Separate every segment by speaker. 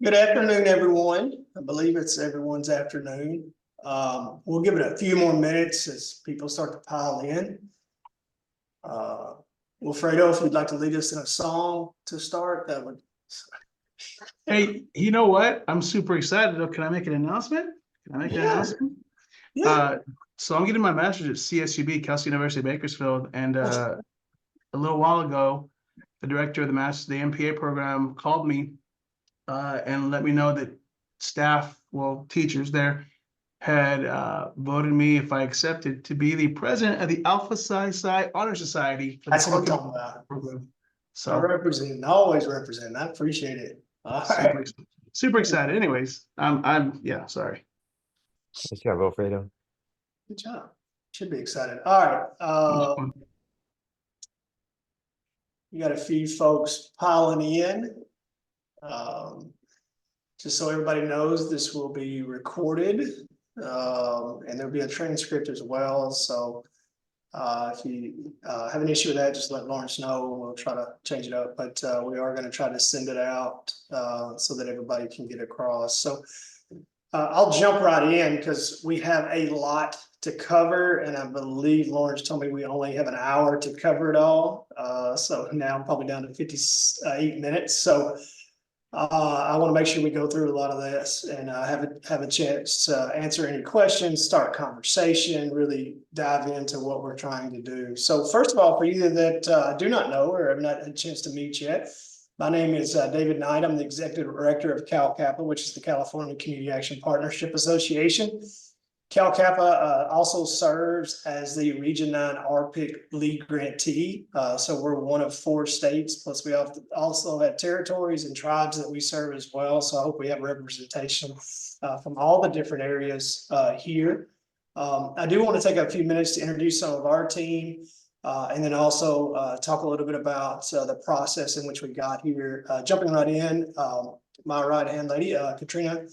Speaker 1: Good afternoon, everyone. I believe it's everyone's afternoon. We'll give it a few more minutes as people start to pile in. Wilfredo, if you'd like to lead us in a song to start, that would.
Speaker 2: Hey, you know what? I'm super excited. Can I make an announcement? Can I make an announcement?
Speaker 1: Yeah.
Speaker 2: So I'm getting my master's at CSUB, Cal State University, Bakersfield, and a little while ago, the director of the MPA program called me and let me know that staff, teachers there, had voted me, if I accepted, to be the president of the Alpha Psi Psi Honor Society for the
Speaker 1: That's what I'm talking about.
Speaker 2: program.
Speaker 1: I represent, always represent. I appreciate it. All right.
Speaker 2: Super excited. Anyways, yeah, sorry.
Speaker 3: Nice job, Wilfredo.
Speaker 1: Good job. Should be excited. All right. You got a few folks piling in. Just so everybody knows, this will be recorded, and there'll be a transcript as well. So if you have an issue with that, just let Lawrence know. We'll try to change it up, but we are going to try to send it out so that everybody can get across. So I'll jump right in because we have a lot to cover, and I believe Lawrence told me we only have an hour to cover it all. So now I'm probably down to 58 minutes. So I want to make sure we go through a lot of this and have a chance to answer any questions, start conversation, really dive into what we're trying to do. So first of all, for you that do not know or have not had a chance to meet yet, my name is David Knight. I'm the executive director of Cal Kappa, which is the California Community Action Partnership Association. Cal Kappa also serves as the Region 9 RPIC lead grantee. So we're one of 4 states, plus we also have territories and tribes that we serve as well. So I hope we have representation from all the different areas here. I do want to take a few minutes to introduce some of our team and then also talk a little bit about the process in which we got here. Jumping right in, my right-hand lady, Katrina,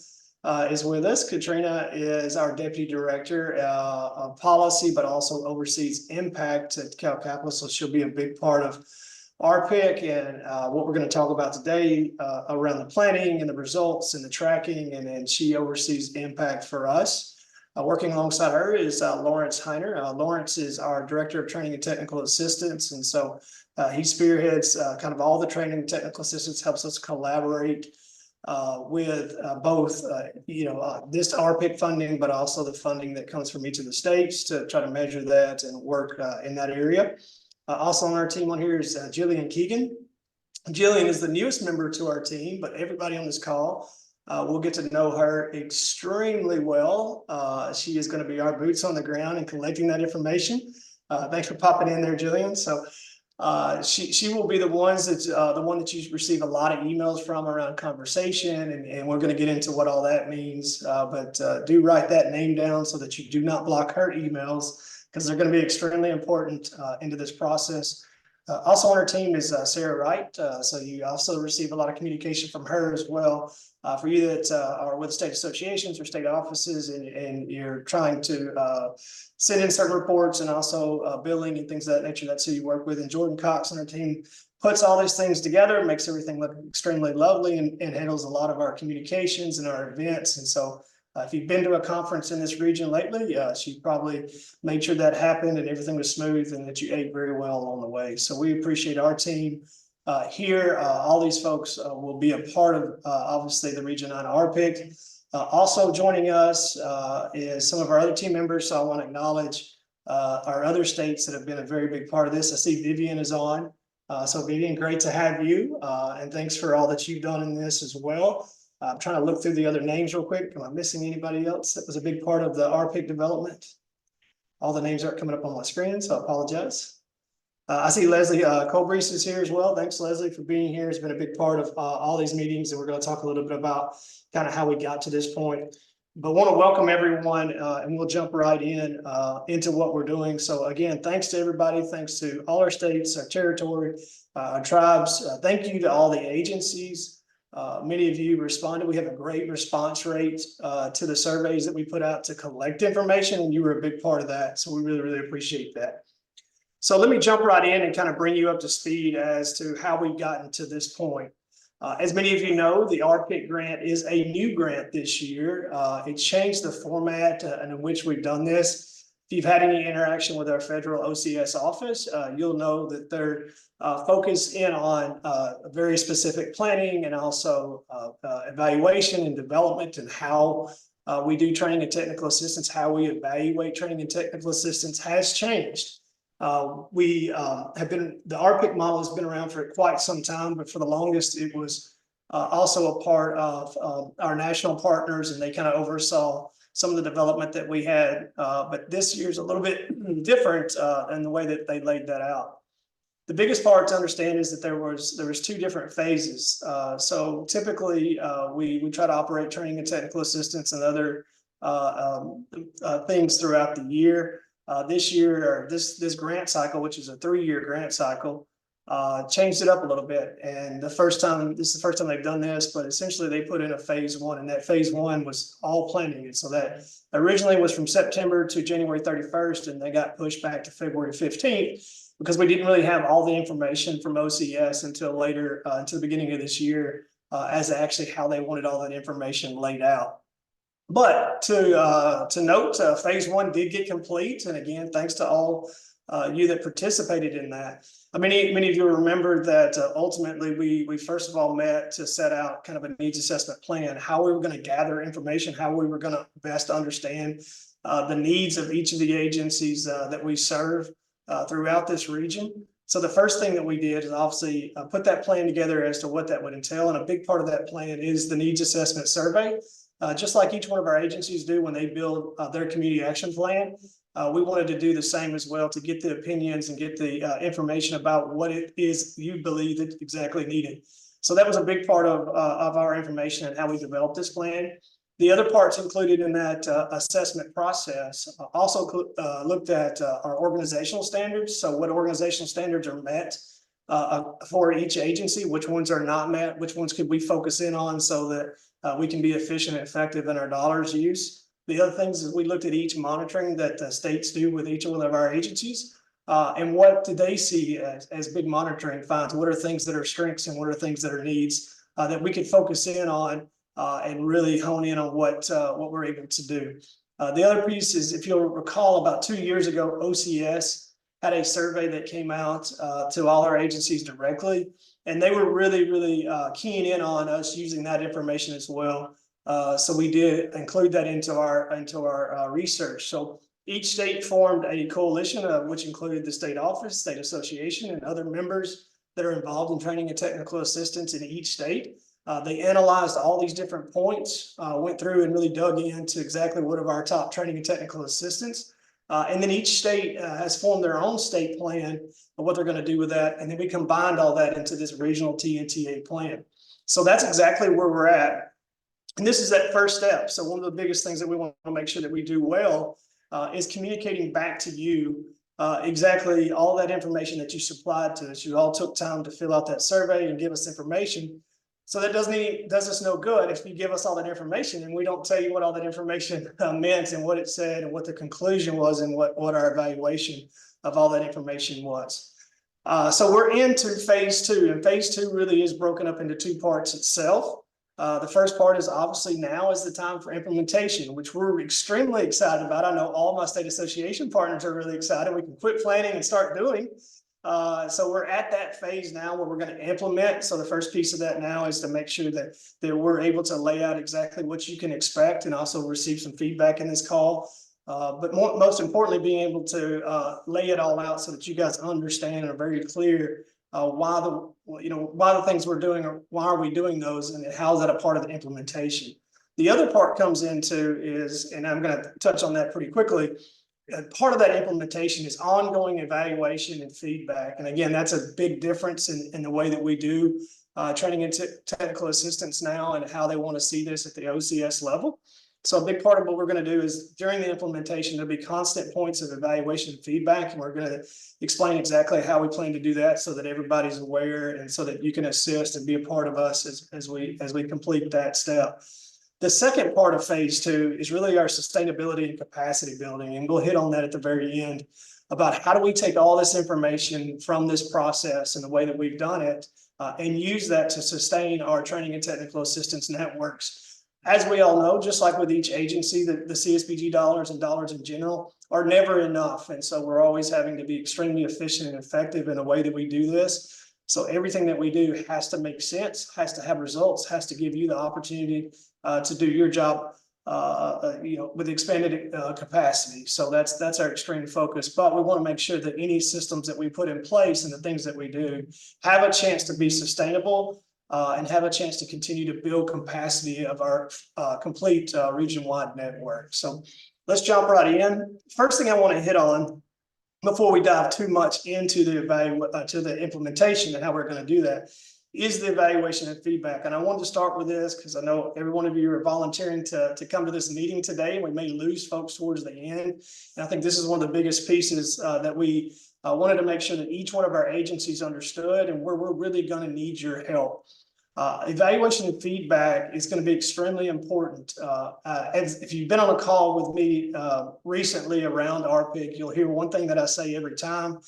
Speaker 1: is with us. Katrina is our deputy director of policy, but also oversees impact at Cal Kappa. So she'll be a big part of our pick and what we're going to talk about today around the planning and the results and the tracking. And then she oversees impact for us. Working alongside her is Lawrence Heiner. Lawrence is our director of training and technical assistance. And so he spearheads kind of all the training and technical assistance, helps us collaborate with both, this RPIC funding, but also the funding that comes from each of the states to try to measure that and work in that area. Also on our team on here is Jillian Keegan. Jillian is the newest member to our team, but everybody on this call will get to know her extremely well. She is going to be our boots on the ground and collecting that information. Thanks for popping in there, Jillian. So she will be the one that you receive a lot of emails from around conversation, and we're going to get into what all that means. But do write that name down so that you do not block her emails, because they're going to be extremely important into this process. Also on our team is Sarah Wright. So you also receive a lot of communication from her as well. For you that are with state associations or state offices and you're trying to send in certain reports and also billing and things of that nature, that's who you work with. And Jordan Cox on our team puts all these things together, makes everything look extremely lovely, and handles a lot of our communications and our events. And so if you've been to a conference in this region lately, she probably made sure that happened and everything was smooth and that you ate very well along the way. So we appreciate our team here. All these folks will be a part of, obviously, the Region 9 RPIC. Also joining us is some of our other team members. So I want to acknowledge our other states that have been a very big part of this. I see Vivian is on. So Vivian, great to have you. And thanks for all that you've done in this as well. I'm trying to look through the other names real quick. Am I missing anybody else that was a big part of the RPIC development? All the names aren't coming up on my screen, so I apologize. I see Leslie Colbreeze is here as well. Thanks, Leslie, for being here. It's been a big part of all these meetings, and we're going to talk a little bit about kind of how we got to this point. But want to welcome everyone, and we'll jump right into what we're doing. So again, thanks to everybody. Thanks to all our states, our territory, our tribes. Thank you to all the agencies. Many of you responded. We have a great response rate to the surveys that we put out to collect information, and you were a big part of that. So we really, really appreciate that. So let me jump right in and kind of bring you up to speed as to how we've gotten to this point. As many of you know, the RPIC grant is a new grant this year. It changed the format in which we've done this. If you've had any interaction with our federal OCS office, you'll know that they're focused in on very specific planning and also evaluation and development, and how we do training and technical assistance, how we evaluate training and technical assistance has changed. The RPIC model has been around for quite some time, but for the longest, it was also a part of our national partners, and they kind of oversaw some of the development that we had. But this year's a little bit different in the way that they laid that out. The biggest part to understand is that there was two different phases. So typically we try to operate training and technical assistance and other things throughout the year. This year, or this grant cycle, which is a 3-year grant cycle, changed it up a little bit. And this is the first time they've done this, but essentially they put in a phase 1, and that phase 1 was all planning. And so that originally was from September to January 31st, and they got pushed back to February 15th because we didn't really have all the information from OCS until later, until the beginning of this year, as to actually how they wanted all that information laid out. But to note, phase 1 did get complete. And again, thanks to all you that participated in that. Many of you remember that ultimately we first of all met to set out kind of a needs assessment plan, how we were going to gather information, how we were going to best understand the needs of each of the agencies that we serve throughout this region. So the first thing that we did is obviously put that plan together as to what that would entail. And a big part of that plan is the needs assessment survey. Just like each one of our agencies do when they build their community action plan, we wanted to do the same as well, to get the opinions and get the information about what it is you believe that exactly needed. So that was a big part of our information and how we developed this plan. The other parts included in that assessment process also looked at our organizational standards. So what organizational standards are met for each agency, which ones are not met, which ones could we focus in on so that we can be efficient and effective in our dollars use. The other things is we looked at each monitoring that states do with each one of our agencies, and what do they see as big monitoring finds? What are things that are strengths and what are things that are needs that we could focus in on and really hone in on what we're able to do. The other piece is, if you'll recall, about 2 years ago, OCS had a survey that came out to all our agencies directly, and they were really keying in on us using that information as well. So we did include that into our research. So each state formed a coalition which included the state office, state association, and other members that are involved in training and technical assistance in each state. They analyzed all these different points, went through and really dug into exactly what are our top training and technical assistance. And then each state has formed their own state plan of what they're going to do with that. And then we combined all that into this regional TTA plan. So that's exactly where we're at. And this is that first step. So one of the biggest things that we want to make sure that we do well is communicating back to you exactly all that information that you supplied to us. You all took time to fill out that survey and give us information. So that does us no good if you give us all that information and we don't tell you what all that information meant and what it said and what the conclusion was and what our evaluation of all that information was. So we're into phase 2, and phase 2 really is broken up into 2 parts itself. The first part is obviously now is the time for implementation, which we're extremely excited about. I know all my state association partners are really excited. We can quit planning and start doing. So we're at that phase now where we're going to implement. So the first piece of that now is to make sure that we're able to lay out exactly what you can expect and also receive some feedback in this call. But most importantly, being able to lay it all out so that you guys understand and are very clear why the things we're doing, or why are we doing those, and how is that a part of the implementation. The other part comes into is, and I'm going to touch on that pretty quickly, part of that implementation is ongoing evaluation and feedback. And again, that's a big difference in the way that we do training and technical assistance now, and how they want to see this at the OCS level. So a big part of what we're going to do is during the implementation, there'll be constant points of evaluation and feedback, and we're going to explain exactly how we plan to do that so that everybody's aware and so that you can assist and be a part of us as we complete that step. The second part of phase 2 is really our sustainability and capacity building, and we'll hit on that at the very end about how do we take all this information from this process and the way that we've done it and use that to sustain our training and technical assistance networks. As we all know, just like with each agency, the CSBG dollars and dollars in general are never enough. And so we're always having to be extremely efficient and effective in the way that we do this. So everything that we do has to make sense, has to have results, has to give you the opportunity to do your job, with expanded capacity. So that's our extreme focus. But we want to make sure that any systems that we put in place and the things that we do have a chance to be sustainable and have a chance to continue to build capacity of our complete region-wide network. So let's jump right in. First thing I want to hit on before we dive too much into the implementation and how we're going to do that is the evaluation and feedback. And I wanted to start with this because I know every one of you are volunteering to come to this meeting today, and we may lose folks towards the end. And I think this is one of the biggest pieces that we wanted to make sure that each one of our agencies understood, and where we're really going to need your help. Evaluation and feedback is going to be extremely important. If you've been on a call with me recently around RPIC, you'll hear one thing that I say every time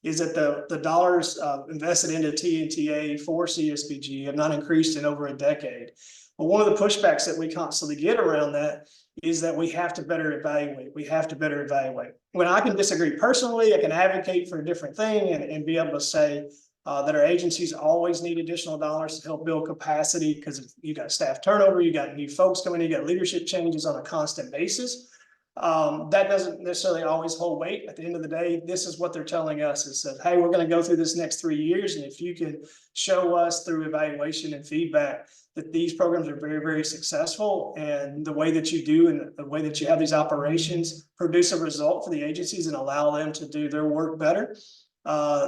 Speaker 1: is that the dollars invested into TTA for CSBG have not increased in over a decade. But one of the pushbacks that we constantly get around that is that we have to better evaluate. We have to better evaluate. When I can disagree personally, I can advocate for a different thing and be able to say, that our agencies always need additional dollars to help build capacity because you got staff turnover, you got new folks coming in, you got leadership changes on a constant basis. That doesn't necessarily always hold weight. At the end of the day, this is what they're telling us is that, hey, we're going to go through this next 3 years. And if you can show us through evaluation and feedback that these programs are very, very successful and the way that you do and the way that you have these operations produce a result for the agencies and allow them to do their work better,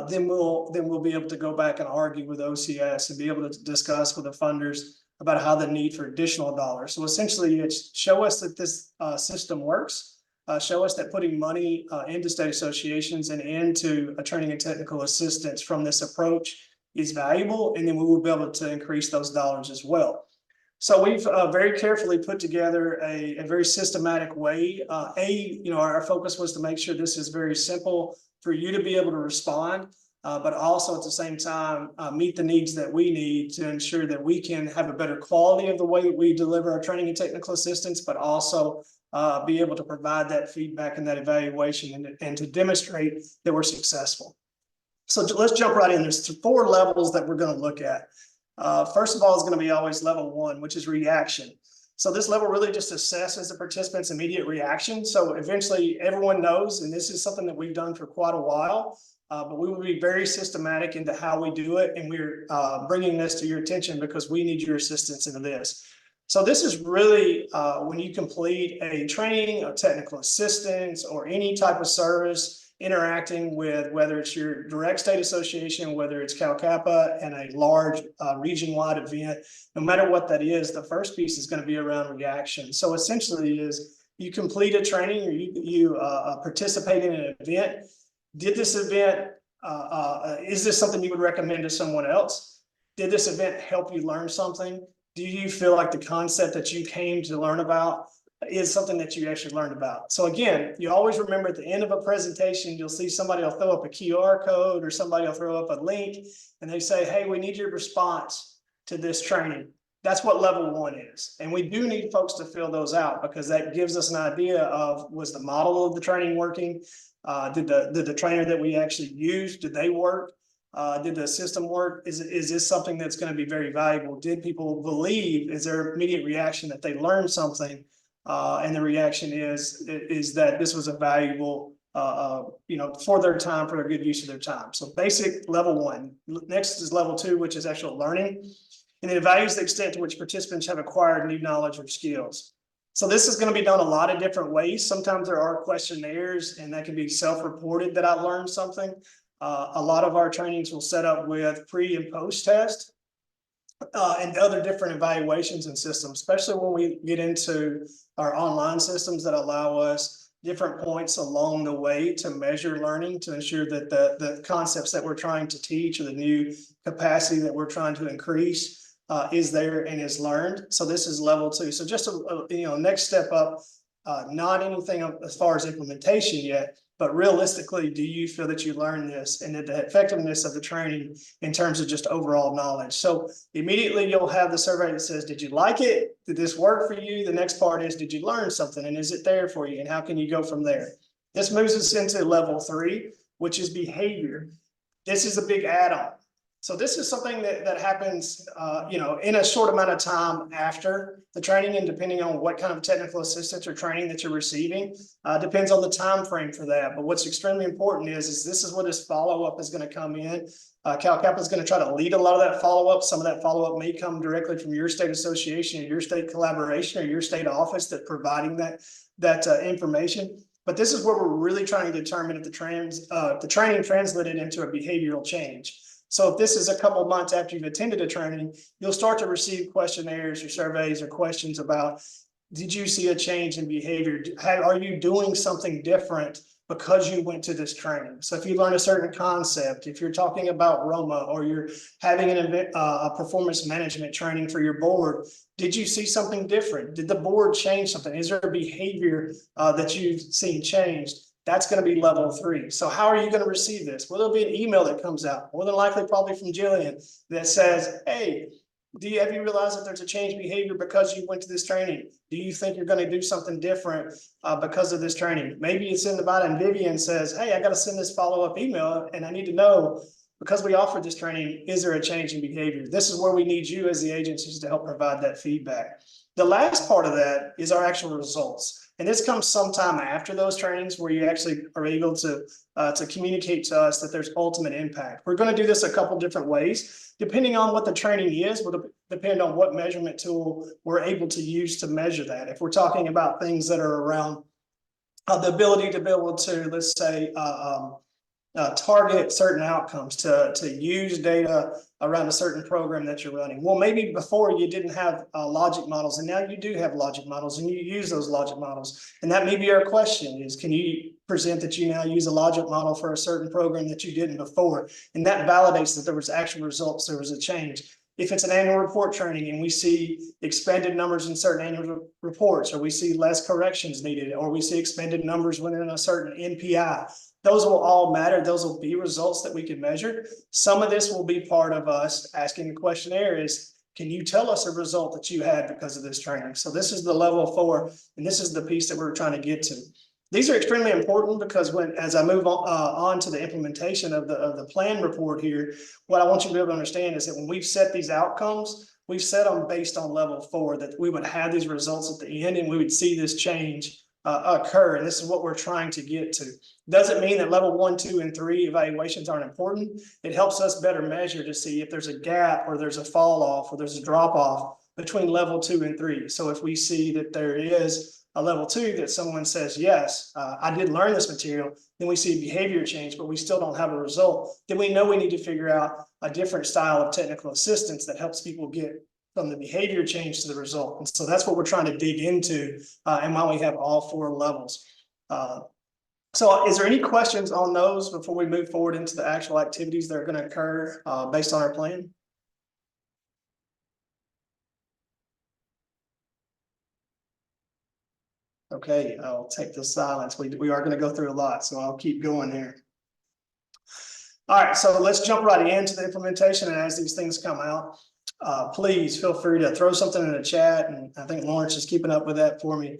Speaker 1: then we'll be able to go back and argue with OCS and be able to discuss with the funders about how the need for additional dollars. So essentially, it's show us that this system works. Show us that putting money into state associations and into a training and technical assistance from this approach is valuable, and then we will be able to increase those dollars as well. So we've very carefully put together a very systematic way. Our focus was to make sure this is very simple for you to be able to respond, but also at the same time, meet the needs that we need to ensure that we can have a better quality of the way that we deliver our training and technical assistance, but also be able to provide that feedback and that evaluation and to demonstrate that we're successful. So let's jump right in. There's 4 levels that we're going to look at. First of all is going to be always level 1, which is reaction. So this level really just assesses the participant's immediate reaction. So eventually everyone knows, and this is something that we've done for quite a while, but we will be very systematic into how we do it. And we're bringing this to your attention because we need your assistance into this. So this is really when you complete a training, a technical assistance, or any type of service interacting with, whether it's your direct state association, whether it's Cal Kappa and a large region-wide event, no matter what that is, the first piece is going to be around reaction. So essentially is you complete a training or you participate in an event. Did this event, is this something you would recommend to someone else? Did this event help you learn something? Do you feel like the concept that you came to learn about is something that you actually learned about? So again, you always remember at the end of a presentation, you'll see somebody will throw up a QR code or somebody will throw up a link and they say, hey, we need your response to this training. That's what level 1 is. And we do need folks to fill those out because that gives us an idea of, was the model of the training working? Did the trainer that we actually used, did they work? Did the system work? Is this something that's going to be very valuable? Did people believe, is there immediate reaction that they learned something? And the reaction is that this was a valuable, for their time, for a good use of their time. So basic level 1. Next is level 2, which is actual learning. And it evaluates the extent to which participants have acquired new knowledge or skills. So this is going to be done a lot of different ways. Sometimes there are questionnaires and that can be self-reported that I learned something. A lot of our trainings will set up with pre and post test. And other different evaluations and systems, especially when we get into our online systems that allow us different points along the way to measure learning, to ensure that the concepts that we're trying to teach or the new capacity that we're trying to increase is there and is learned. So this is level 2. So just a next step up, not anything as far as implementation yet, but realistically, do you feel that you learned this and that the effectiveness of the training in terms of just overall knowledge? So immediately you'll have the survey that says, did you like it? Did this work for you? The next part is, did you learn something? And is it there for you? And how can you go from there? This moves us into level 3, which is behavior. This is a big add-on. So this is something that happens, in a short amount of time after the training, and depending on what kind of technical assistance or training that you're receiving, depends on the time frame for that. But what's extremely important is this is where this follow-up is going to come in. CalCAP is going to try to lead a lot of that follow-up. Some of that follow-up may come directly from your state association or your state collaboration or your state office that's providing that information. But this is where we're really trying to determine if the training translated into a behavioral change. So if this is a couple of months after you've attended a training, you'll start to receive questionnaires or surveys or questions about, did you see a change in behavior? Are you doing something different because you went to this training? So if you learn a certain concept, if you're talking about Roma, or you're having a performance management training for your board, did you see something different? Did the board change something? Is there a behavior that you've seen changed? That's going to be level 3. So how are you going to receive this? Well, there'll be an email that comes out, more than likely probably from Jillian, that says, hey, have you realized that there's a change behavior because you went to this training? Do you think you're going to do something different because of this training? Maybe it's in the bottom, and Vivian says, hey, I got to send this follow-up email and I need to know, because we offered this training, is there a change in behavior? This is where we need you as the agencies to help provide that feedback. The last part of that is our actual results. And this comes sometime after those trainings where you actually are able to communicate to us that there's ultimate impact. We're going to do this a couple different ways. Depending on what the training is, will depend on what measurement tool we're able to use to measure that. If we're talking about things that are around the ability to be able to, let's say, target certain outcomes, to use data around a certain program that you're running. Well, maybe before you didn't have logic models, and now you do have logic models, and you use those logic models. And that may be our question is, can you present that you now use a logic model for a certain program that you didn't before? And that validates that there was actual results, there was a change. If it's an annual report training and we see expanded numbers in certain annual reports, or we see less corrections needed, or we see expanded numbers within a certain NPI, those will all matter. Those will be results that we can measure. Some of this will be part of us asking the questionnaire is, can you tell us a result that you had because of this training? So this is the level 4, and this is the piece that we're trying to get to. These are extremely important because as I move on to the implementation of the plan report here, what I want you to be able to understand is that when we've set these outcomes, we've set them based on level 4, that we would have these results at the end and we would see this change occur. And this is what we're trying to get to. Doesn't mean that level 1, 2, and 3 evaluations aren't important. It helps us better measure to see if there's a gap, or there's a fall off, or there's a drop off between level 2 and 3. So if we see that there is a level 2 that someone says, yes, I did learn this material, then we see behavior change, but we still don't have a result, then we know we need to figure out a different style of technical assistance that helps people get from the behavior change to the result. And so that's what we're trying to dig into, and why we have all 4 levels. So is there any questions on those before we move forward into the actual activities that are going to occur based on our plan? Okay, I'll take the silence. We are going to go through a lot, so I'll keep going here. All right, so let's jump right into the implementation. And as these things come out, please feel free to throw something in the chat. And I think Lawrence is keeping up with that for me.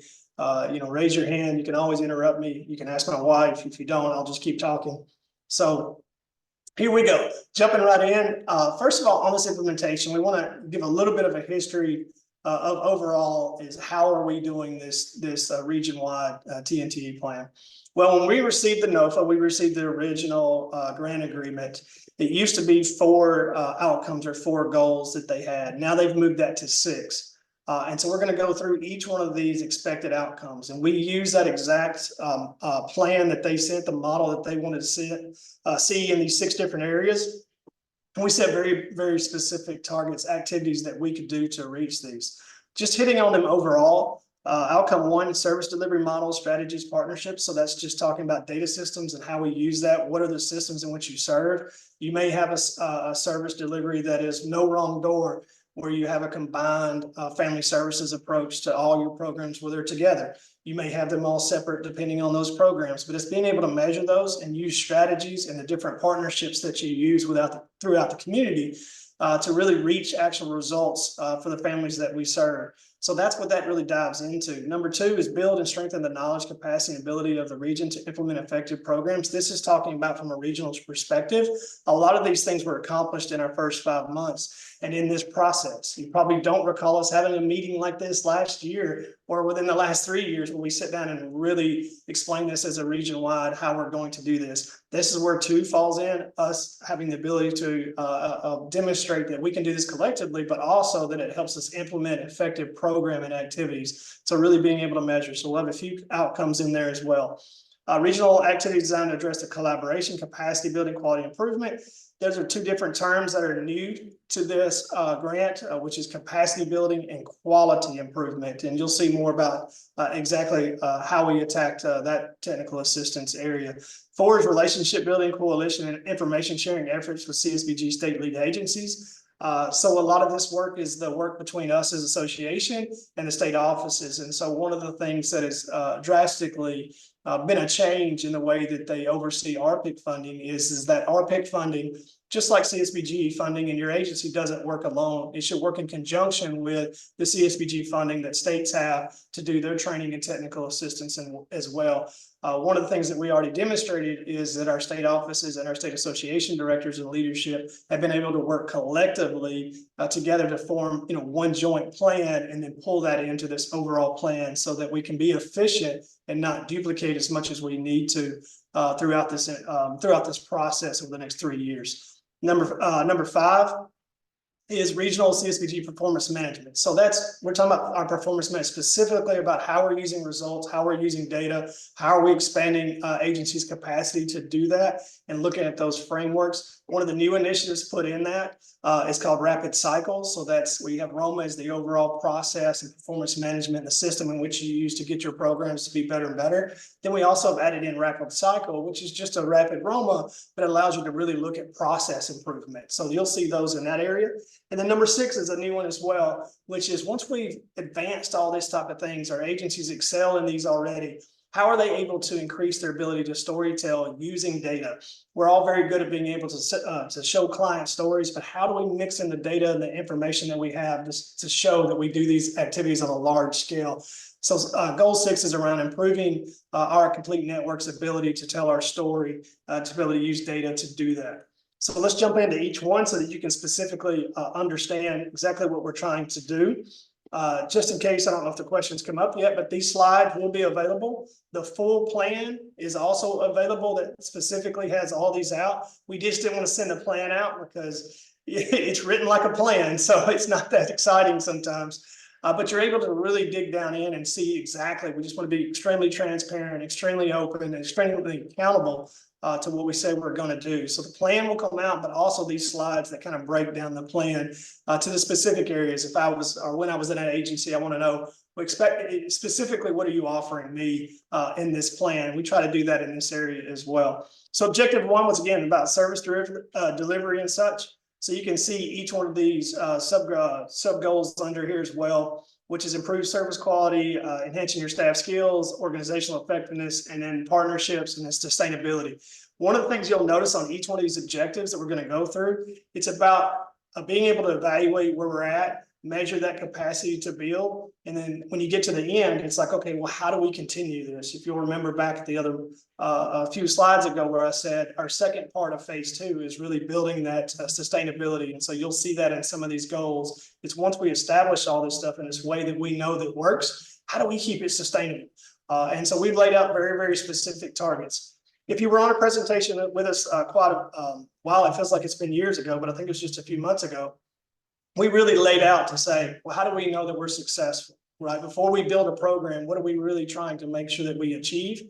Speaker 1: Raise your hand. You can always interrupt me. You can ask my wife. If you don't, I'll just keep talking. So here we go. Jumping right in. First of all, on this implementation, we want to give a little bit of a history of overall is how are we doing this region-wide TNTE plan. Well, when we received the NOFA, we received the original grant agreement. It used to be 4 outcomes or 4 goals that they had. Now they've moved that to 6. And so we're going to go through each one of these expected outcomes. And we use that exact plan that they sent, the model that they wanted to see in these 6 different areas. And we set very, very specific targets, activities that we could do to reach these. Just hitting on them overall, outcome 1, service delivery models, strategies, partnerships. So that's just talking about data systems and how we use that. What are the systems in which you serve? You may have a service delivery that is no wrong door, where you have a combined family services approach to all your programs where they're together. You may have them all separate depending on those programs, but it's being able to measure those and use strategies and the different partnerships that you use throughout the community to really reach actual results for the families that we serve. So that's what that really dives into. Number two is build and strengthen the knowledge, capacity, and ability of the region to implement effective programs. This is talking about from a regional perspective. A lot of these things were accomplished in our first 5 months. And in this process, you probably don't recall us having a meeting like this last year or within the last 3 years where we sit down and really explain this as a region-wide, how we're going to do this. This is where 2 falls in, us having the ability to demonstrate that we can do this collectively, but also that it helps us implement effective program and activities. So really being able to measure. So we'll have a few outcomes in there as well. Regional activities designed to address the collaboration, capacity building, quality improvement. Those are 2 different terms that are new to this grant, which is capacity building and quality improvement. And you'll see more about exactly how we attacked that technical assistance area. 4 is relationship building, coalition, and information sharing efforts with CSBG state lead agencies. So a lot of this work is the work between us as association and the state offices. And so one of the things that has drastically been a change in the way that they oversee RPIC funding is that RPIC funding, just like CSBG funding in your agency, doesn't work alone. It should work in conjunction with the CSBG funding that states have to do their training and technical assistance as well. One of the things that we already demonstrated is that our state offices and our state association directors and leadership have been able to work collectively together to form, one joint plan and then pull that into this overall plan so that we can be efficient and not duplicate as much as we need to throughout this process over the next 3 years. Number 5 is regional CSBG performance management. So we're talking about our performance management, specifically about how we're using results, how we're using data, how are we expanding agencies' capacity to do that, and looking at those frameworks. One of the new initiatives put in that is called Rapid Cycles. So we have ROMA as the overall process and performance management, the system in which you use to get your programs to be better and better. Then we also have added in Rapid Cycle, which is just a rapid ROMA, but it allows you to really look at process improvement. So you'll see those in that area. And then number 6 is a new one as well, which is once we've advanced all this type of things, our agencies excel in these already. How are they able to increase their ability to storytell using data? We're all very good at being able to show client stories, but how do we mix in the data and the information that we have to show that we do these activities on a large scale? So goal 6 is around improving our complete network's ability to tell our story, to be able to use data to do that. So let's jump into each one so that you can specifically understand exactly what we're trying to do. Just in case, I don't know if the questions come up yet, but these slides will be available. The full plan is also available that specifically has all these out. We just didn't want to send a plan out because it's written like a plan, so it's not that exciting sometimes. But you're able to really dig down in and see exactly. We just want to be extremely transparent, extremely open, and extremely accountable to what we say we're going to do. So the plan will come out, but also these slides that kind of break down the plan to the specific areas. If I was, or when I was in an agency, I want to know, specifically, what are you offering me in this plan? We try to do that in this area as well. So objective 1 was, again, about service delivery and such. So you can see each one of these sub goals under here as well, which is improved service quality, enhancing your staff skills, organizational effectiveness, and then partnerships and then sustainability. One of the things you'll notice on each one of these objectives that we're going to go through, it's about being able to evaluate where we're at, measure that capacity to build. And then when you get to the end, it's like, okay, well, how do we continue this? If you'll remember back at the other a few slides ago where I said our second part of phase 2 is really building that sustainability. And so you'll see that in some of these goals. It's once we establish all this stuff in this way that we know that works, how do we keep it sustainable? And so we've laid out very, very specific targets. If you were on a presentation with us quite a while, it feels like it's been years ago, but I think it was just a few months ago. We really laid out to say, well, how do we know that we're successful, right? Before we build a program, what are we really trying to make sure that we achieve?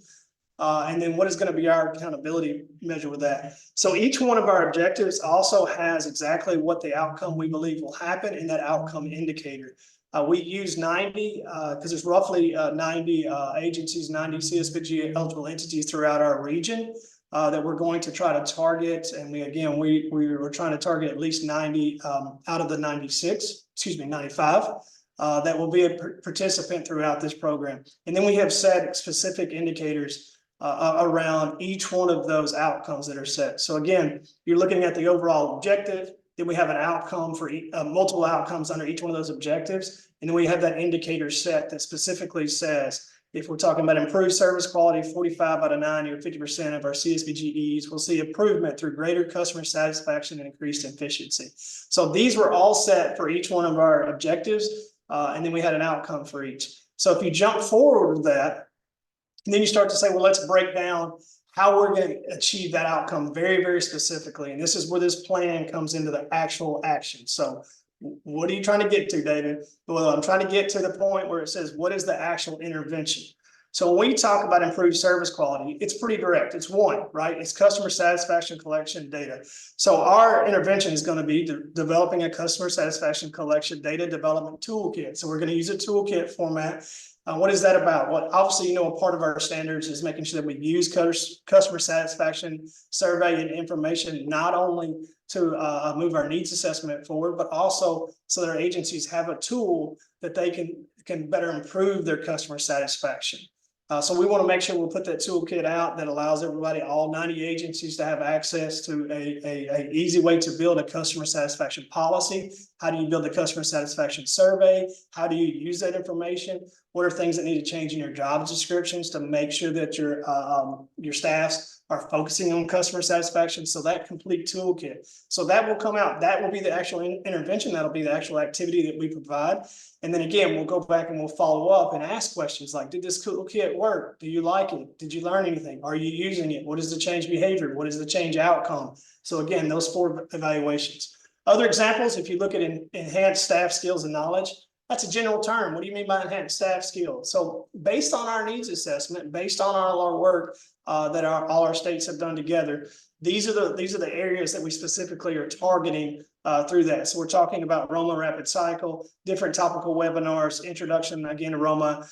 Speaker 1: And then what is going to be our accountability measure with that? So each one of our objectives also has exactly what the outcome we believe will happen in that outcome indicator. We use 90 because there's roughly 90 agencies, 90 CSBG eligible entities throughout our region. That we're going to try to target, and we were trying to target at least 90 out of the 96 95, that will be a participant throughout this program. And then we have set specific indicators around each one of those outcomes that are set. So again, you're looking at the overall objective, then we have an outcome for multiple outcomes under each one of those objectives. And then we have that indicator set that specifically says, if we're talking about improved service quality, 45 out of 90 or 50% of our CSBGEs will see improvement through greater customer satisfaction and increased efficiency. So these were all set for each one of our objectives. And then we had an outcome for each. So if you jump forward with that, and then you start to say, well, let's break down how we're going to achieve that outcome very, very specifically. And this is where this plan comes into the actual action. So what are you trying to get to, David? Well, I'm trying to get to the point where it says, what is the actual intervention? So when we talk about improved service quality, it's pretty direct. It's one, right? It's customer satisfaction collection data. So our intervention is going to be developing a customer satisfaction collection data development toolkit. So we're going to use a toolkit format. What is that about? Well, obviously, a part of our standards is making sure that we use customer satisfaction survey and information, not only to move our needs assessment forward, but also so that our agencies have a tool that they can better improve their customer satisfaction. So we want to make sure we'll put that toolkit out that allows everybody, all 90 agencies, to have access to a easy way to build a customer satisfaction policy. How do you build a customer satisfaction survey? How do you use that information? What are things that need to change in your job descriptions to make sure that your staffs are focusing on customer satisfaction? So that complete toolkit. So that will come out. That will be the actual intervention. That'll be the actual activity that we provide. And then again, we'll go back and we'll follow up and ask questions like, did this toolkit work? Do you like it? Did you learn anything? Are you using it? What is the change behavior? What is the change outcome? So again, those 4 evaluations. Other examples, if you look at enhanced staff skills and knowledge, that's a general term. What do you mean by enhanced staff skills? So based on our needs assessment, based on all our work that all our states have done together, these are the areas that we specifically are targeting through that. So we're talking about Roma Rapid Cycle, different topical webinars, introduction again to Roma,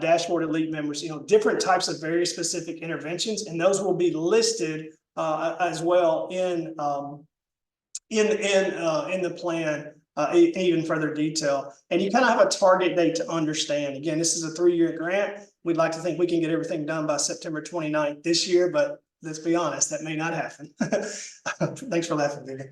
Speaker 1: dashboard elite members, different types of very specific interventions, and those will be listed as well in the plan. Even further detail, and you kind of have a target date to understand. Again, this is a 3-year grant. We'd like to think we can get everything done by September 29th this year, but let's be honest, that may not happen. Thanks for laughing, Vivian.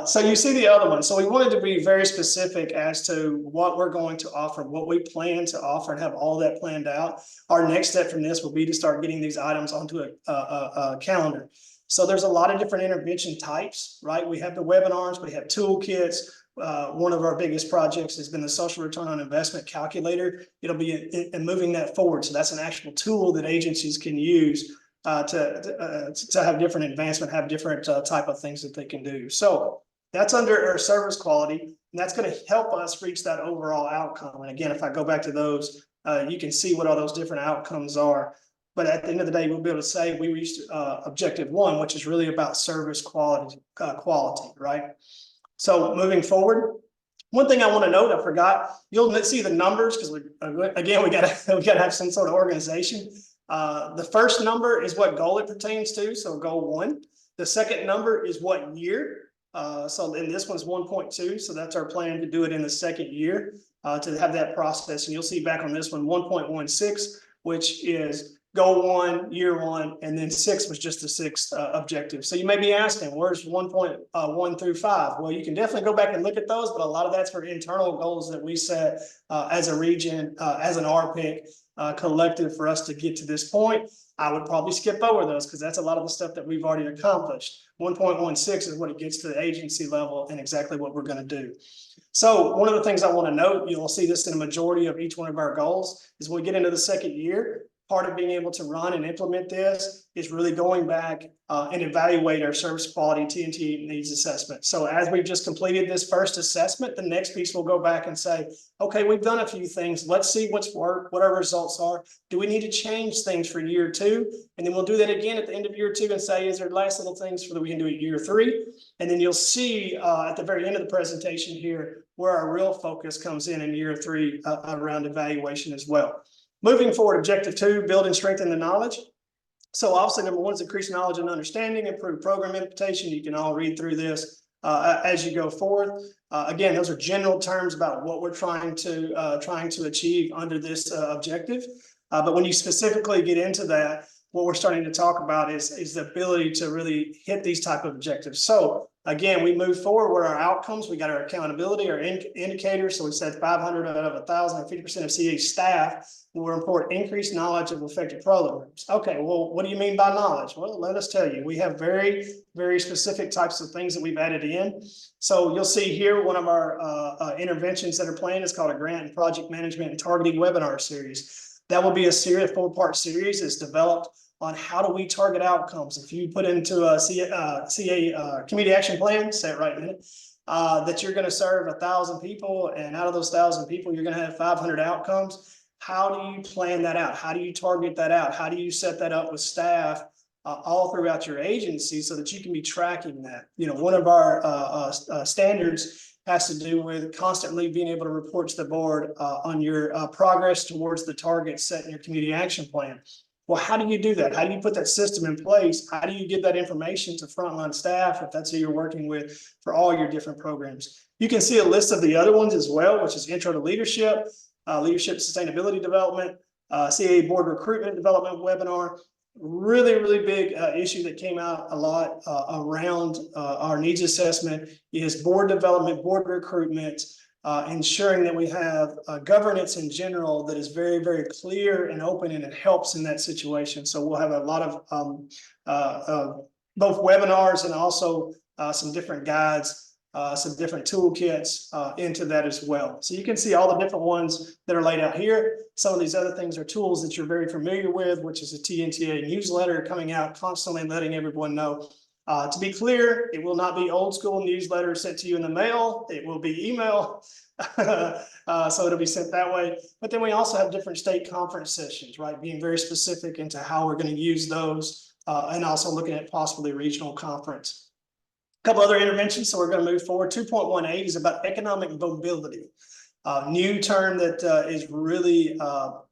Speaker 1: So you see the other one. So we wanted to be very specific as to what we're going to offer, what we plan to offer, and have all that planned out. Our next step from this will be to start getting these items onto a calendar. So there's a lot of different intervention types, right? We have the webinars, we have toolkits. One of our biggest projects has been the social return on investment calculator. It'll be in moving that forward. So that's an actual tool that agencies can use to have different advancement, have different type of things that they can do. So that's under our service quality, and that's going to help us reach that overall outcome. And again, if I go back to those, you can see what all those different outcomes are. But at the end of the day, we'll be able to say we reached objective 1, which is really about service quality, right? So moving forward, one thing I want to note, I forgot, you'll see the numbers because we gotta have some sort of organization. The first number is what goal it pertains to, so goal 1. The second number is what year. So in this one's 1.2, so that's our plan to do it in the second year to have that process. And you'll see back on this one 1.16, which is goal 1, year 1, and then 6 was just the 6th objective. So you may be asking, where's 1.1 through 5? Well, you can definitely go back and look at those, but a lot of that's for internal goals that we set as a region, as an RPIC collective for us to get to this point. I would probably skip over those because that's a lot of the stuff that we've already accomplished. 1.16 is what it gets to the agency level and exactly what we're going to do. So one of the things I want to note, you'll see this in a majority of each one of our goals, is when we get into the second year, part of being able to run and implement this is really going back and evaluate our service quality TNT needs assessment. So as we've just completed this first assessment, the next piece will go back and say, okay, we've done a few things. Let's see what's worked, what our results are. Do we need to change things for year 2? And then we'll do that again at the end of year 2 and say, is there last little things that we can do at year 3? And then you'll see at the very end of the presentation here where our real focus comes in year 3 around evaluation as well. Moving forward, objective 2, build and strengthen the knowledge. So obviously, number 1 is increase knowledge and understanding, improve program implementation. You can all read through this. as you go forward. Again, those are general terms about what we're trying to achieve under this objective. But when you specifically get into that, what we're starting to talk about is the ability to really hit these type of objectives. So again, we move forward with our outcomes. We got our accountability, our indicators. So we said 500 out of 1,000, 50% of CA staff will report increased knowledge of effective programs. Okay, well, what do you mean by knowledge? Well, let us tell you. We have very, very specific types of things that we've added in. So you'll see here one of our interventions that are planned is called a grant and project management and targeting webinar series. That will be a series, a 4-part series that's developed on how do we target outcomes. If you put into a CA community action plan, say it right in it, that you're going to serve 1,000 people, and out of those 1,000 people, you're going to have 500 outcomes. How do you plan that out? How do you target that out? How do you set that up with staff all throughout your agency so that you can be tracking that? You know, one of our standards has to do with constantly being able to report to the board on your progress towards the targets set in your community action plan. Well, how do you do that? How do you put that system in place? How do you give that information to frontline staff if that's who you're working with for all your different programs? You can see a list of the other ones as well, which is Intro to Leadership, Leadership Sustainability Development, CA Board Recruitment Development Webinar. Really, really big issue that came out a lot around our needs assessment is board development, board recruitment, ensuring that we have governance in general that is very, very clear and open, and it helps in that situation. So we'll have a lot of both webinars and also some different guides, some different toolkits into that as well. So you can see all the different ones that are laid out here. Some of these other things are tools that you're very familiar with, which is a TNTA newsletter coming out constantly, letting everyone know. To be clear, it will not be old school newsletter sent to you in the mail. It will be email. So it'll be sent that way. But then we also have different state conference sessions, right? Being very specific into how we're going to use those and also looking at possibly regional conference. A couple other interventions, so we're going to move forward. 2.18 is about economic mobility. New term that is really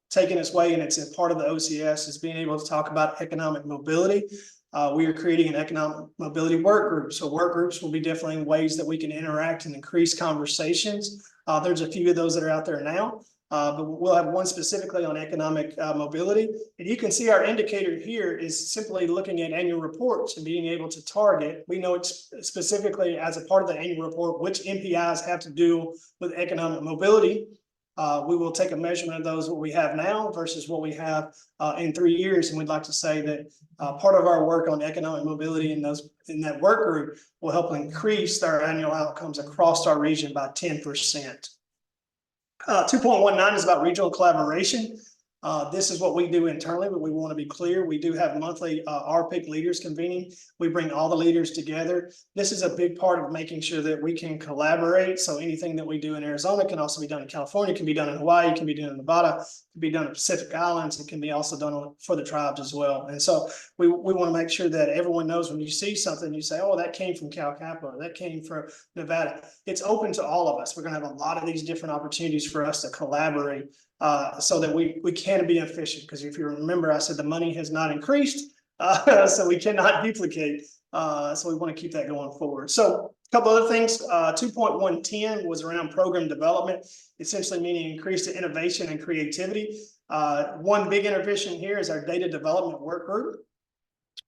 Speaker 1: taking its way, and it's a part of the OCS, is being able to talk about economic mobility. We are creating an economic mobility work group. So work groups will be definitely ways that we can interact and increase conversations. There's a few of those that are out there now. But we'll have one specifically on economic mobility. And you can see our indicator here is simply looking at annual reports and being able to target. We know it's specifically as a part of the annual report, which MPIs have to do with economic mobility. We will take a measurement of those, what we have now versus what we have in 3 years. And we'd like to say that part of our work on economic mobility in that work group will help increase our annual outcomes across our region by 10%. 2.19 is about regional collaboration. This is what we do internally, but we want to be clear. We do have monthly RPIC leaders convening. We bring all the leaders together. This is a big part of making sure that we can collaborate. So anything that we do in Arizona can also be done in California, can be done in Hawaii, can be done in Nevada, can be done in Pacific Islands, and can be also done for the tribes as well. And so we want to make sure that everyone knows when you see something, you say, oh, that came from Cal Capital, or that came from Nevada. It's open to all of us. We're going to have a lot of these different opportunities for us to collaborate so that we can be efficient. Because if you remember, I said the money has not increased, so we cannot duplicate. So we want to keep that going forward. So a couple other things. 2.110 was around program development, essentially meaning increased innovation and creativity. One big intervention here is our data development work group.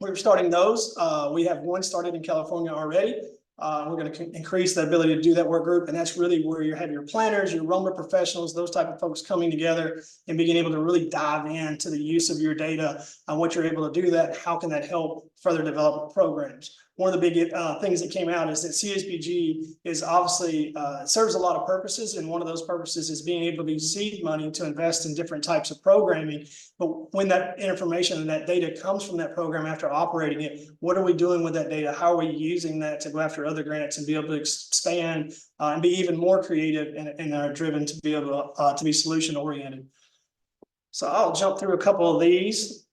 Speaker 1: We're starting those. We have one started in California already. We're going to increase the ability to do that work group. And that's really where you have your planners, your enrollment professionals, those type of folks coming together and being able to really dive into the use of your data and what you're able to do that. How can that help further develop programs? One of the big things that came out is that CSBG is obviously serves a lot of purposes. And one of those purposes is being able to use seed money to invest in different types of programming. But when that information and that data comes from that program after operating it, what are we doing with that data? How are we using that to go after other grants and be able to expand and be even more creative and are driven to be able to be solution oriented? So I'll jump through a couple of these.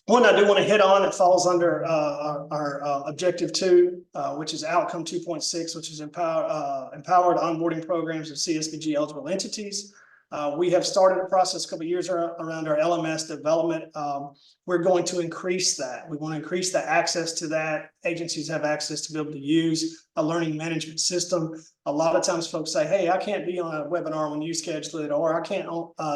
Speaker 1: One I do want to hit on, it falls under our objective 2, which is outcome 2.6, which is empowered onboarding programs of CSBG eligible entities. We have started a process a couple of years around our LMS development. We're going to increase that. We want to increase the access to that. Agencies have access to be able to use a learning management system. A lot of times folks say, hey, I can't be on a webinar when you schedule it, or I can't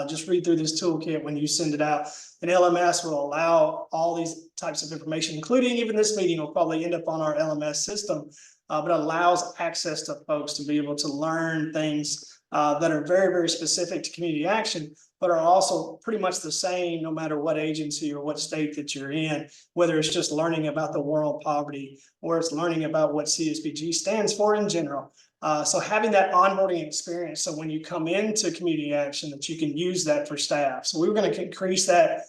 Speaker 1: just read through this toolkit when you send it out. And LMS will allow all these types of information, including even this meeting will probably end up on our LMS system, but allows access to folks to be able to learn things that are very, very specific to community action, but are also pretty much the same no matter what agency or what state that you're in, whether it's just learning about the war on poverty or it's learning about what CSBG stands for in general. So having that onboarding experience, so when you come into community action, that you can use that for staff. So we were going to increase that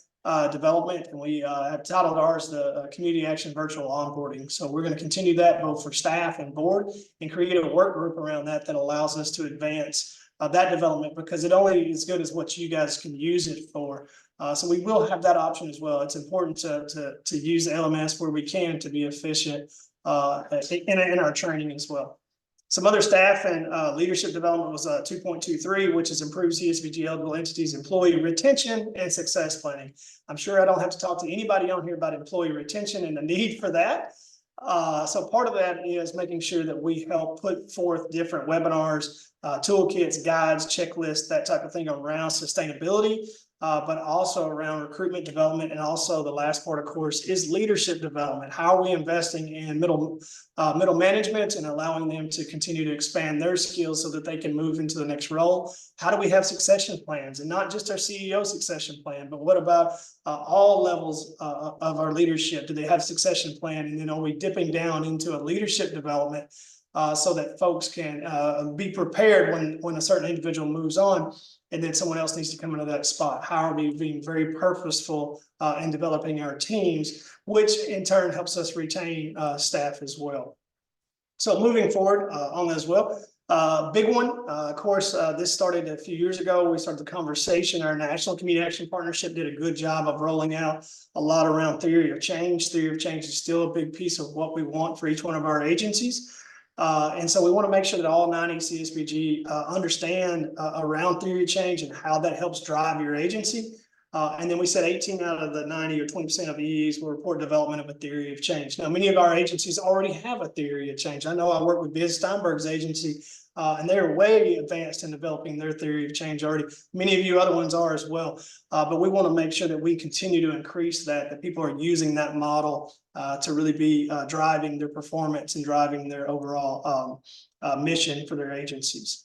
Speaker 1: development, and we have titled ours the Community Action Virtual Onboarding. So we're going to continue that both for staff and board and create a work group around that allows us to advance that development, because it only is good as what you guys can use it for. So we will have that option as well. It's important to use LMS where we can to be efficient in our training as well. Some other staff and leadership development was 2.23, which is improve CSBG eligible entities employee retention and success planning. I'm sure I don't have to talk to anybody on here about employee retention and the need for that. So part of that is making sure that we help put forth different webinars, toolkits, guides, checklists, that type of thing around sustainability, but also around recruitment development. And also the last part, of course, is leadership development. How are we investing in middle management and allowing them to continue to expand their skills so that they can move into the next role? How do we have succession plans, and not just our CEO succession plan, but what about all levels of our leadership? Do they have succession plan? And then are we dipping down into a leadership development so that folks can be prepared when a certain individual moves on and then someone else needs to come into that spot? How are we being very purposeful in developing our teams, which in turn helps us retain staff as well? So moving forward on that as well, big one, of course, this started a few years ago. We started the conversation. Our National Community Action Partnership did a good job of rolling out a lot around theory of change. Theory of change is still a big piece of what we want for each one of our agencies. And so we want to make sure that all 90 CSBG understand around theory of change and how that helps drive your agency. And then we said 18 out of the 90 or 20% of EEs will report development of a theory of change. Now, many of our agencies already have a theory of change. I know I work with Biz Steinberg's agency, and they're way advanced in developing their theory of change already. Many of you other ones are as well. But we want to make sure that we continue to increase that people are using that model to really be driving their performance and driving their overall mission for their agencies.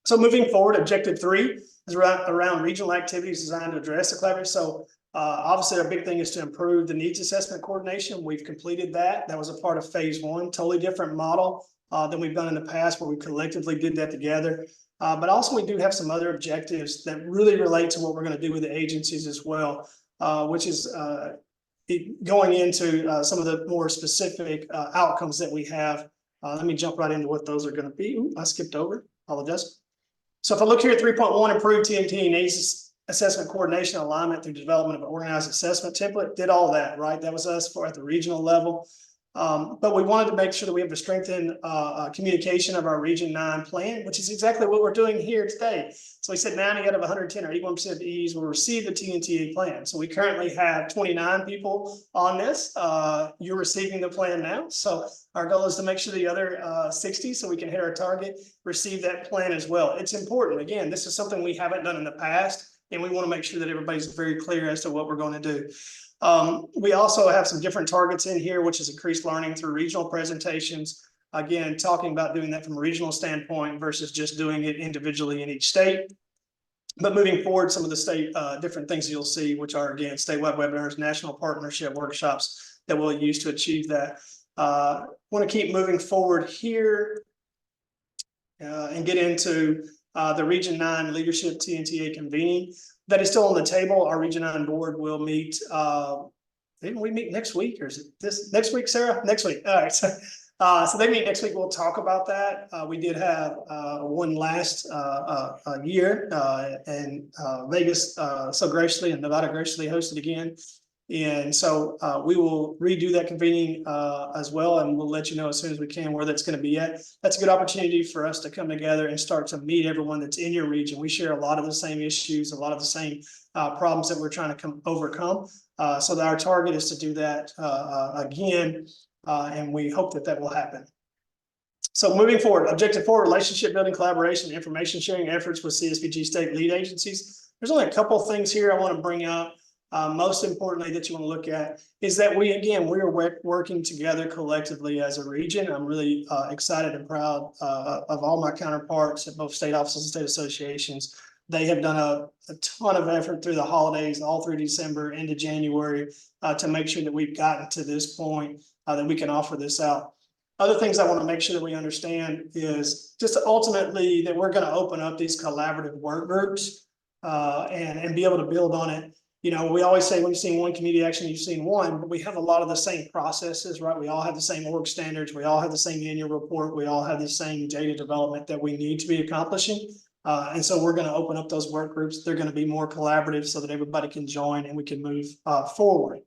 Speaker 1: So moving forward, objective 3 is around regional activities designed to address the collaboration. So obviously our big thing is to improve the needs assessment coordination. We've completed that. That was a part of phase 1, totally different model than we've done in the past, where we collectively did that together. But also we do have some other objectives that really relate to what we're going to do with the agencies as well, which is going into some of the more specific outcomes that we have. Let me jump right into what those are going to be. Ooh, I skipped over, apologize. So if I look here at 3.1, improve TNT needs assessment coordination alignment through development of an organized assessment template, did all that, right? That was us at the regional level. But we wanted to make sure that we have to strengthen communication of our Region 9 plan, which is exactly what we're doing here today. So we said 90 out of 110 or 81% of EEs will receive the TNTA plan. So we currently have 29 people on this. You're receiving the plan now. So our goal is to make sure the other 60, so we can hit our target, receive that plan as well. It's important. Again, this is something we haven't done in the past, and we want to make sure that everybody's very clear as to what we're going to do. We also have some different targets in here, which is increased learning through regional presentations. Again, talking about doing that from a regional standpoint versus just doing it individually in each state. But moving forward, some of the state different things you'll see, which are, again, statewide webinars, national partnership workshops that we'll use to achieve that. Want to keep moving forward here and get into the Region 9 leadership TNTA convening. That is still on the table. Our Region 9 board will meet. Didn't we meet next week, or is it this next week, Sarah? Next week. All right. So they meet next week. We'll talk about that. We did have one last year, and Vegas so graciously and Nevada graciously hosted again. And so we will redo that convening as well, and we'll let you know as soon as we can where that's going to be at. That's a good opportunity for us to come together and start to meet everyone that's in your region. We share a lot of the same issues, a lot of the same problems that we're trying to overcome. So that our target is to do that again, and we hope that that will happen. So moving forward, objective 4, relationship building, collaboration, information sharing efforts with CSBG state lead agencies. There's only a couple of things here I want to bring up. Most importantly that you want to look at is that we are working together collectively as a region. I'm really excited and proud of all my counterparts at both state offices and state associations. They have done a ton of effort through the holidays, all through December into January, to make sure that we've gotten to this point that we can offer this out. Other things I want to make sure that we understand is just ultimately that we're going to open up these collaborative work groups and be able to build on it. You know, we always say when you've seen one community action, you've seen one, but we have a lot of the same processes, right? We all have the same org standards. We all have the same annual report. We all have the same data development that we need to be accomplishing. And so we're going to open up those work groups. They're going to be more collaborative so that everybody can join and we can move forward.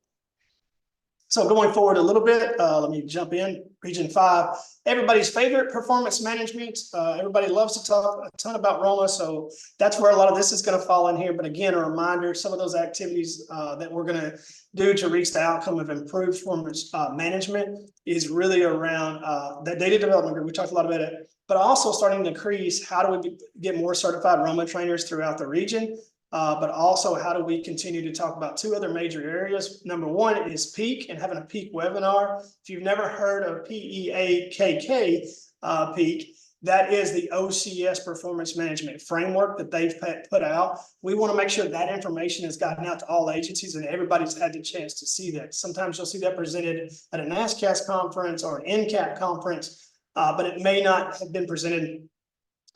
Speaker 1: So going forward a little bit, let me jump in. Region 5, everybody's favorite performance management. Everybody loves to talk a ton about Roma, so that's where a lot of this is going to fall in here. But again, a reminder, some of those activities that we're going to do to reach the outcome of improved performance management is really around that data development group. We talked a lot about it, but also starting to increase how do we get more certified Roma trainers throughout the region. But also how do we continue to talk about 2 other major areas. Number 1 is peak and having a peak webinar. If you've never heard of PEAKK peak, that is the OCS performance management framework that they've put out. We want to make sure that information has gotten out to all agencies and everybody's had the chance to see that. Sometimes you'll see that presented at a NASCAS conference or an NCAP conference, but it may not have been presented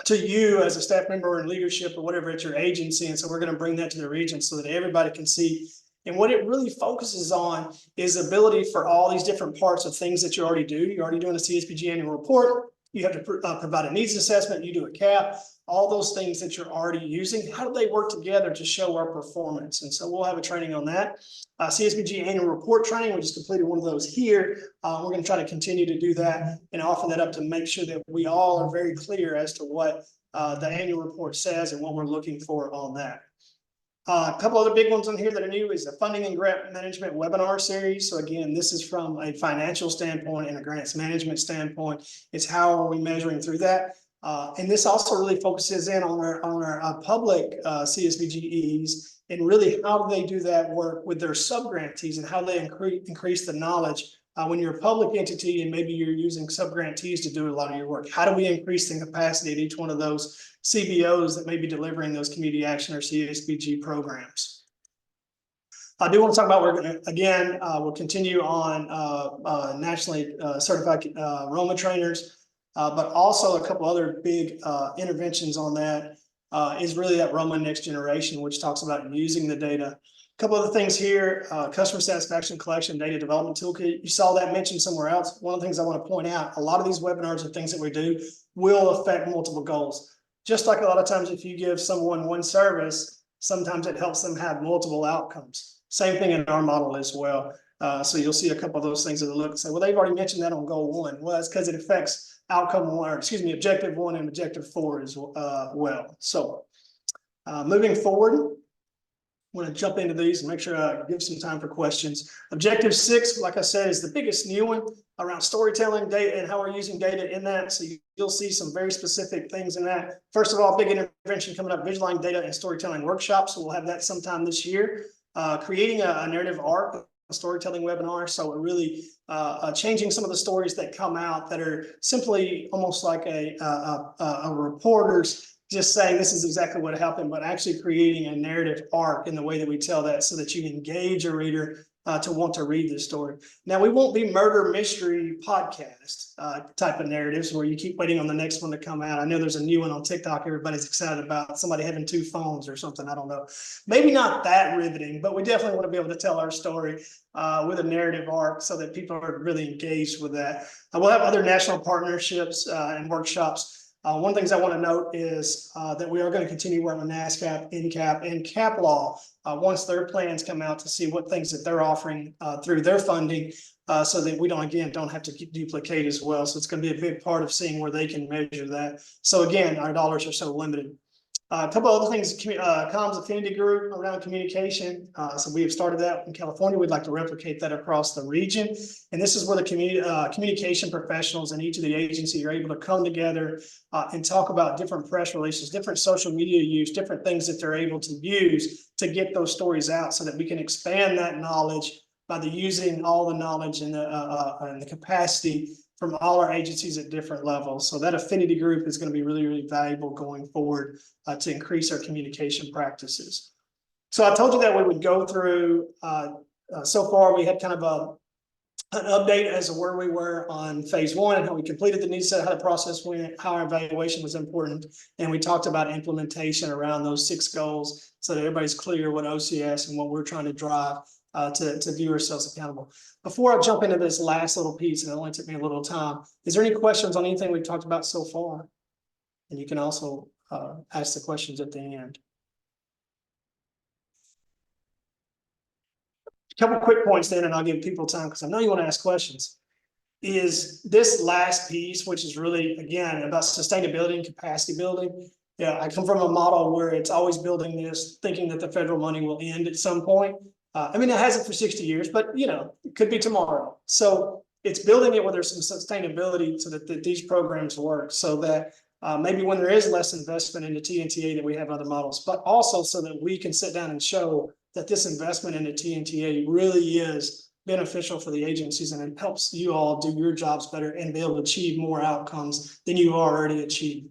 Speaker 1: to you as a staff member or in leadership or whatever at your agency. And so we're going to bring that to the region so that everybody can see. And what it really focuses on is ability for all these different parts of things that you already do. You're already doing a CSBG annual report. You have to provide a needs assessment. You do a CAP, all those things that you're already using. How do they work together to show our performance? And so we'll have a training on that. CSBG annual report training, we just completed one of those here. We're going to try to continue to do that and offer that up to make sure that we all are very clear as to what the annual report says and what we're looking for on that. A couple other big ones on here that are new is the funding and grant management webinar series. So again, this is from a financial standpoint and a grants management standpoint. It's how are we measuring through that? And this also really focuses in on our public CSBGEs and really how do they do that work with their sub-grantees and how they increase the knowledge. When you're a public entity and maybe you're using sub-grantees to do a lot of your work, how do we increase the capacity at each one of those CBOs that may be delivering those community action or CSBG programs? I do want to talk about, we'll continue on nationally certified Roma trainers, but also a couple other big interventions on that is really that Roma Next Generation, which talks about using the data. A couple other things here, customer satisfaction collection data development toolkit. You saw that mentioned somewhere else. One of the things I want to point out, a lot of these webinars and things that we do will affect multiple goals. Just like a lot of times if you give someone one service, sometimes it helps them have multiple outcomes. Same thing in our model as well. So you'll see a couple of those things that look and say, well, they've already mentioned that on goal 1. Well, that's because it affects outcome 1, or excuse me, objective 1 and objective 4 as well. So moving forward, I want to jump into these and make sure I give some time for questions. Objective 6, like I said, is the biggest new one around storytelling data and how we're using data in that. So you'll see some very specific things in that. First of all, big intervention coming up, visualizing data and storytelling workshops. So we'll have that sometime this year. Creating a narrative arc, a storytelling webinar. So we're really changing some of the stories that come out that are simply almost like a reporter's just saying this is exactly what happened, but actually creating a narrative arc in the way that we tell that so that you engage a reader to want to read this story. Now, we won't be murder mystery podcast type of narratives where you keep waiting on the next one to come out. I know there's a new one on TikTok everybody's excited about, somebody having 2 phones or something, I don't know. Maybe not that riveting, but we definitely want to be able to tell our story with a narrative arc so that people are really engaged with that. We'll have other national partnerships and workshops. One of the things I want to note is that we are going to continue working on NASCAP, NCAP, and CAP law once their plans come out to see what things that they're offering through their funding, so that we don't have to duplicate as well. So it's going to be a big part of seeing where they can measure that. So again, our dollars are so limited. A couple other things, comms affinity group around communication. So we have started that in California. We'd like to replicate that across the region. And this is where the communication professionals in each of the agencies are able to come together and talk about different press releases, different social media use, different things that they're able to use to get those stories out so that we can expand that knowledge by using all the knowledge and the capacity from all our agencies at different levels. So that affinity group is going to be really, really valuable going forward to increase our communication practices. So I told you that we would go through, so far we had kind of an update as to where we were on phase one and how we completed the need set, how the process went, how our evaluation was important. And we talked about implementation around those 6 goals so that everybody's clear what OCS and what we're trying to drive to view ourselves accountable. Before I jump into this last little piece, and it only took me a little time, is there any questions on anything we've talked about so far? And you can also ask the questions at the end. A couple quick points then, and I'll give people time because I know you want to ask questions. Is this last piece, which is really, again, about sustainability and capacity building. Yeah, I come from a model where it's always building this, thinking that the federal money will end at some point. I mean, it hasn't for 60 years, but it could be tomorrow. So it's building it where there's some sustainability so that these programs work, so that maybe when there is less investment into TNTA that we have other models, but also so that we can sit down and show that this investment into TNTA really is beneficial for the agencies and it helps you all do your jobs better and be able to achieve more outcomes than you already achieved.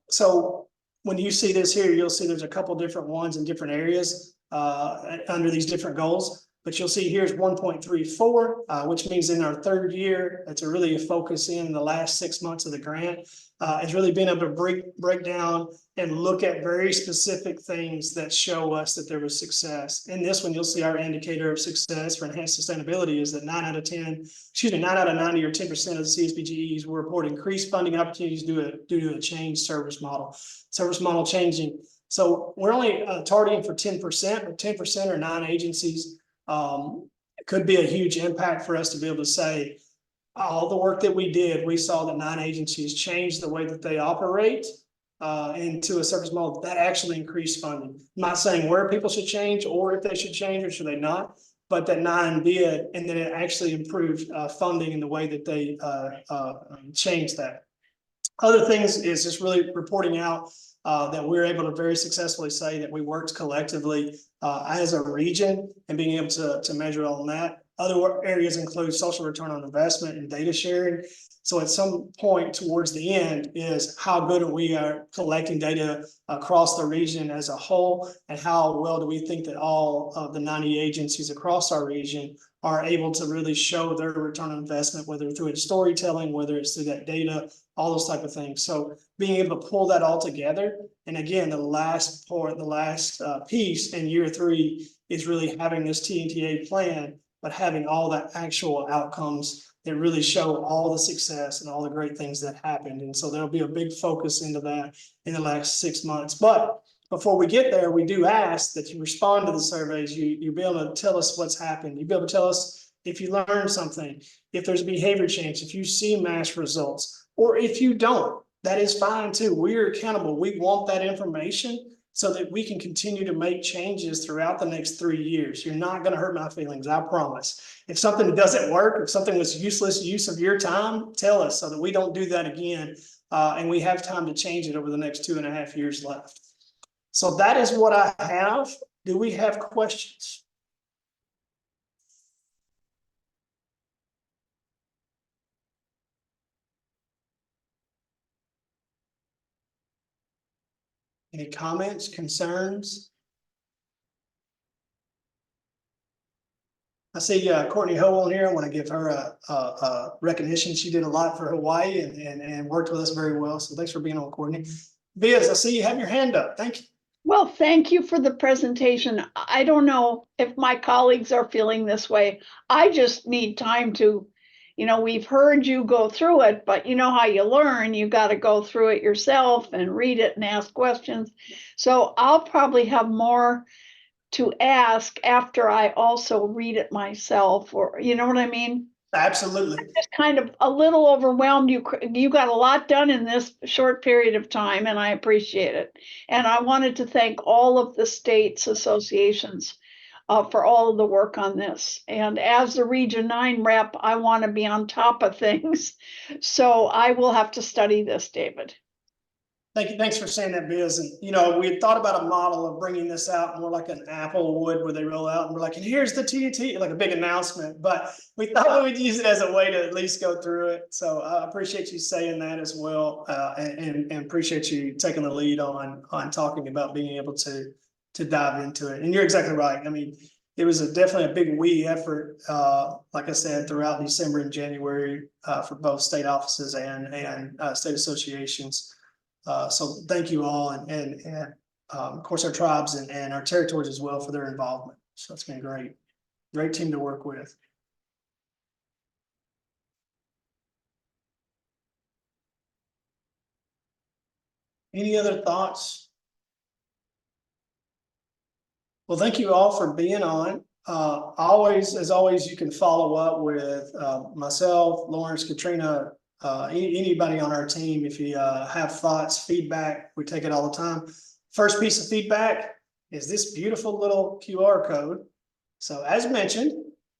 Speaker 1: So when you see this here, you'll see there's a couple different ones in different areas under these different goals, but you'll see here's 1.34, which means in our 3rd year, it's really a focus in the last 6 months of the grant. It's really being able to break down and look at very specific things that show us that there was success. In this one, you'll see our indicator of success for enhanced sustainability is that 9 out of 90 or 10% of the CSBGEs will report increased funding opportunities due to a changed service model changing. So we're only targeting for 10%, but 10% or 9 agencies. It could be a huge impact for us to be able to say, all the work that we did, we saw that 9 agencies changed the way that they operate into a service model that actually increased funding. I'm not saying where people should change or if they should change or should they not, but that 9 did, and then it actually improved funding in the way that they changed that. Other things is just really reporting out that we're able to very successfully say that we worked collectively as a region and being able to measure on that. Other areas include social return on investment and data sharing. So at some point towards the end is how good we are collecting data across the region as a whole, and how well do we think that all of the 90 agencies across our region are able to really show their return on investment, whether through its storytelling, whether it's through that data, all those type of things. So being able to pull that all together. And again, the last piece in year 3 is really having this TNTA plan, but having all the actual outcomes that really show all the success and all the great things that happened. And so there'll be a big focus into that in the last 6 months. But before we get there, we do ask that you respond to the surveys. You be able to tell us what's happened. You be able to tell us if you learned something, if there's behavior change, if you see mass results, or if you don't, that is fine too. We're accountable. We want that information so that we can continue to make changes throughout the next 3 years. You're not going to hurt my feelings, I promise. If something doesn't work, if something was useless use of your time, tell us so that we don't do that again. And we have time to change it over the next 2.5 years left. So that is what I have. Do we have questions? Any comments, concerns? I see Courtney Ho on here. I want to give her a recognition. She did a lot for Hawaii and worked with us very well. So thanks for being on, Courtney. Biz, I see you have your hand up. Thank you.
Speaker 4: Well, thank you for the presentation. I don't know if my colleagues are feeling this way. I just need time to you know, we've heard you go through it, but you know how you learn, you got to go through it yourself and read it and ask questions. So I'll probably have more to ask after I also read it myself, or, you know what I mean?
Speaker 1: Absolutely.
Speaker 4: Just kind of a little overwhelmed. You got a lot done in this short period of time, and I appreciate it. And I wanted to thank all of the states associations for all of the work on this. And as the Region 9 rep, I want to be on top of things. So I will have to study this, David.
Speaker 1: Thank you. Thanks for saying that, Biz. And, you know, we had thought about a model of bringing this out more like an Apple would, where they roll out and we're like, and here's the TTA, like a big announcement. But we thought we would use it as a way to at least go through it. So I appreciate you saying that as well. And appreciate you taking the lead on talking about being able to dive into it. And you're exactly right. I mean, it was definitely a big we effort, like I said, throughout December and January for both state offices and state associations. So thank you all, and of course our tribes and our territories as well for their involvement. So it's been great team to work with. Any other thoughts? Well, thank you all for being on. As always, you can follow up with myself, Lawrence, Katrina, anybody on our team. If you have thoughts, feedback, we take it all the time. First piece of feedback is this beautiful little QR code. So as mentioned,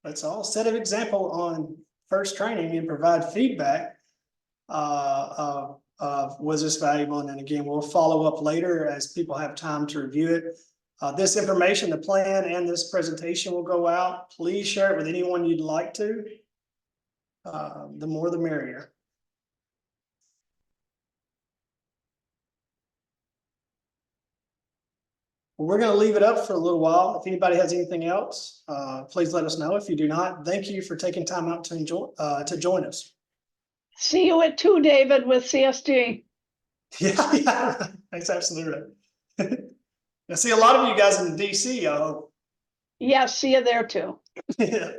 Speaker 1: let's all set an example on first training and provide feedback was this valuable? And then again, we'll follow up later as people have time to review it. This information, the plan and this presentation will go out. Please share it with anyone you'd like to. The more the merrier. Well, we're going to leave it up for a little while. If anybody has anything else, please let us know. If you do not, thank you for taking time out to join us.
Speaker 4: See you at 2, David, with CSD.
Speaker 1: Yeah, that's absolutely right. I see a lot of you guys in DC. I hope.
Speaker 4: Yes, see you there too.
Speaker 1: Yeah.